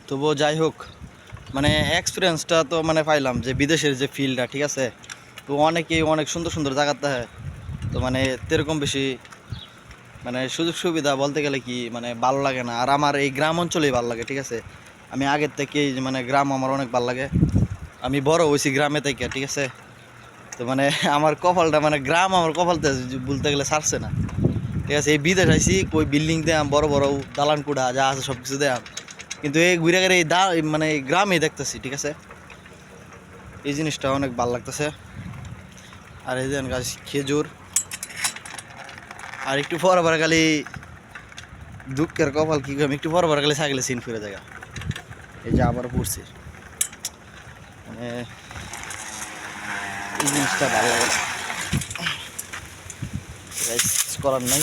তবুও যাই হোক, মানে এক্সপিরিয়েন্সটা তো মানে পাইলাম যে বিদেশের যে ফিলটা, ঠিক আছে। তো অনেকেই অনেক সুন্দর সুন্দর জায়গাতে হয়, তো মানে এরকম বেশি মানে সুযোগ সুবিধা বলতে গেলে কি মানে ভালো লাগে না। আর আমার এই গ্রাম অঞ্চলেই ভালো লাগে, ঠিক আছে। আমি আগের থেকেই মানে গ্রাম আমার অনেক ভালো লাগে। আমি বড় হয়েছি গ্রামে থেকে, ঠিক আছে। তো মানে আমার কপালটা মানে গ্রাম আমার কপালতে বলতে গেলে ছাড়ছে না, ঠিক আছে। এই বিদেশ আইসি কই বিল্ডিং দেয়াম, বড় বড় দালান কুড়া যা আছে সব কিছু দেয়াম, কিন্তু এই ঘুরে গেলে এই মানে এই গ্রামে দেখতেছি, ঠিক আছে। এই জিনিসটা অনেক ভালো লাগতেছে। আর এই যে গাছ খেজুর, আর একটু পর পর খালি দুঃখের কপাল কি করলাম, একটু পর পর খালি ছাগলে সিন ফিরে জায়গা। এই যে আবার পড়ছি, মানে এই জিনিসটা ভালো লাগে, করার নাই।